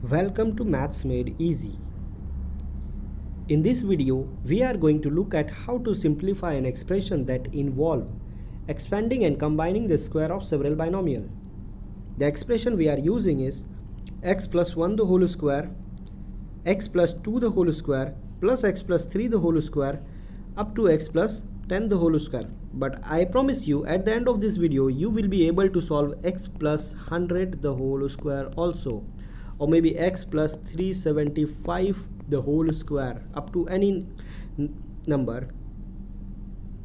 Welcome to Maths Made Easy. In this video, we are going to look at how to simplify an expression that involves expanding and combining the square of several binomials. The expression we are using is x plus 1 the whole square, x plus 2 the whole square, plus x plus 3 the whole square, up to x plus 10 the whole square. But I promise you, at the end of this video, you will be able to solve x plus 100 the whole square also, or maybe x plus 375 the whole square, up to any number.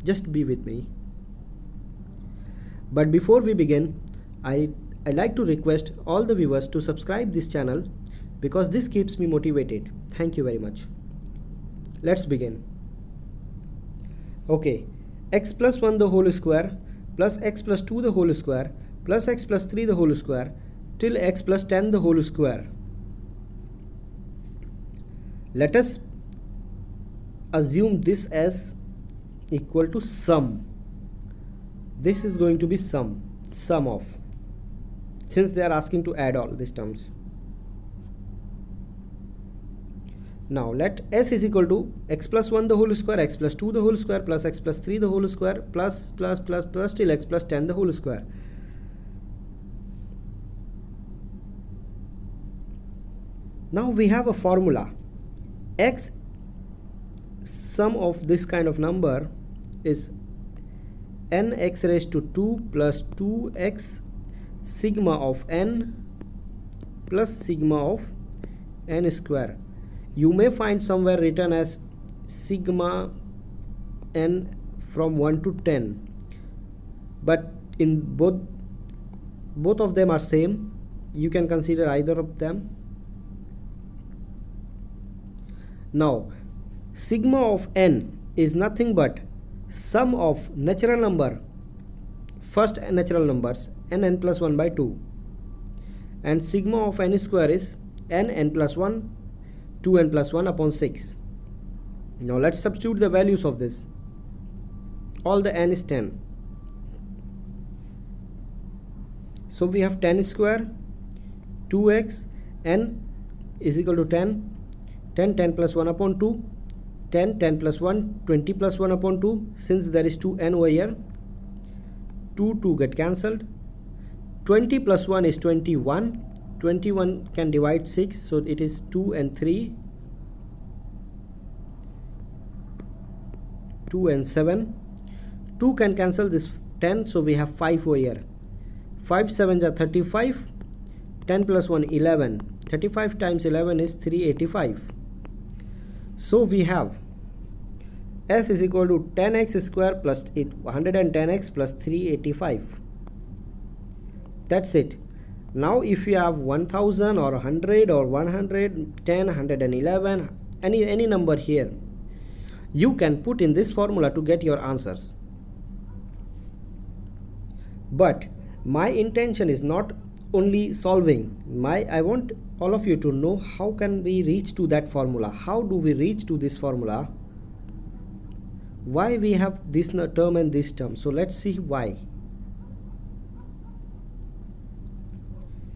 Just be with me. But before we begin, I'd like to request all the viewers to subscribe this channel because this keeps me motivated. Thank you very much. Let's begin. Okay, x plus 1 the whole square plus x plus 2 the whole square plus x plus 3 the whole square till x plus 10 the whole square. Let us assume this as equal to sum. This is going to be sum of, since they are asking to add all these terms. Now let s is equal to x plus 1 the whole square, x plus 2 the whole square, plus x plus 3 the whole square, plus till x plus 10 the whole square. Now we have a formula. X sum of this kind of number is nx raised to 2 plus 2x sigma of n plus sigma of n square. You may find somewhere written as sigma n from 1 to 10, but in both of them are same. You can consider either of them. Now sigma of n is nothing but sum of natural number, first natural numbers n plus 1 by 2, and sigma of n square is n plus 1, 2n plus 1 upon 6. Now let's substitute the values of this. All the n is 10. So we have 10 square, 2x, n is equal to 10, 10 plus 1 upon 2, 10 plus 1, 20 plus 1 upon 2. Since there is 2n over here, 2 get cancelled. 20 plus 1 is 21. 21 can divide 6, so it is 2 and 3. 2 and 7. 2 can cancel this 10, so we have 5 over here. 5 7s are 35. 10 plus 1 11. 35 times 11 is 385. So we have s is equal to 10x square plus 110x plus 385. That's it. Now if you have 1000 or 100 or 110, 111, any number here, you can put in this formula to get your answers. But my intention is not only solving. I want all of you to know how can we reach to that formula. How do we reach to this formula? Why we have this term and this term? So let's see why.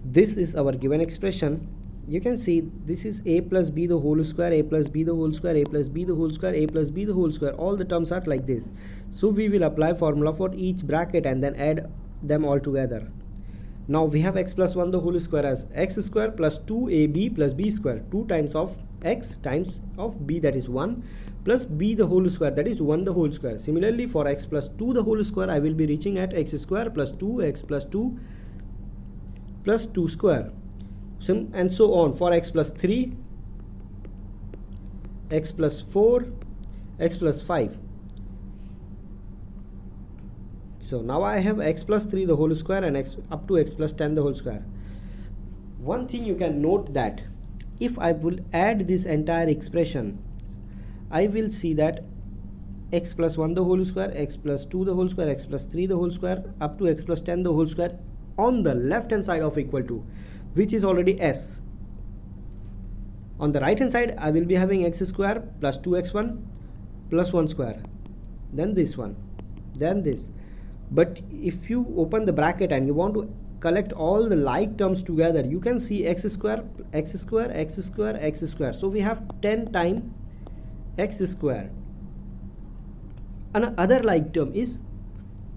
This is our given expression. You can see this is a plus b the whole square, a plus b the whole square, a plus b the whole square, a plus b the whole square. All the terms are like this. So we will apply formula for each bracket and then add them all together. Now we have x plus 1 the whole square as x square plus 2ab plus b square. 2 times of x times of b, that is 1, plus b the whole square, that is 1 the whole square. Similarly for x plus 2 the whole square, I will be reaching at x square plus 2x plus 2 plus 2 square, and so on for x plus 3, x plus 4, x plus 5. So now I have x plus 3 the whole square and x up to x plus 10 the whole square. One thing you can note, that if I will add this entire expression, I will see that x plus 1 the whole square, x plus 2 the whole square, x plus 3 the whole square, up to x plus 10 the whole square on the left hand side of equal to, which is already s. On the right hand side, I will be having x square plus 2x1 plus 1 square, then this one, then this. But if you open the bracket and you want to collect all the like terms together, you can see x square, x square, x square, x square. So we have 10 times x square. Another like term is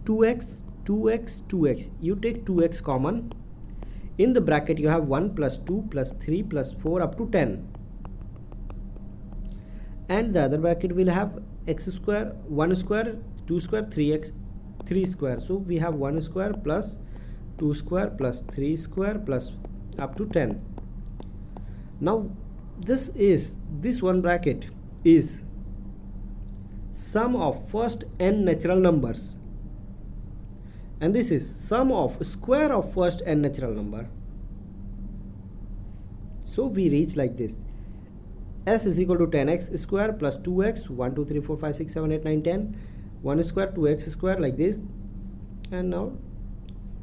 2x, 2x, 2x. You take 2x common. In the bracket you have 1 plus 2 plus 3 plus 4 up to 10. And the other bracket will have x square, 1 square, 2 square, 3x, 3 square. So we have 1 square plus 2 square plus 3 square plus up to 10. Now this one bracket is sum of first n natural numbers, and this is sum of square of first n natural number. So we reach like this: s is equal to 10x square plus 2x, 1 2 3 4 5 6 7 8 9 10, 1 square 2x square, like this. And now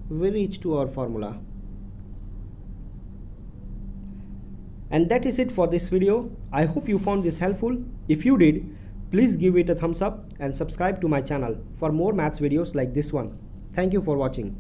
we reach to our formula. And that is it for this video. I hope you found this helpful. If you did, please give it a thumbs up and subscribe to my channel for more maths videos like this one. Thank you for watching.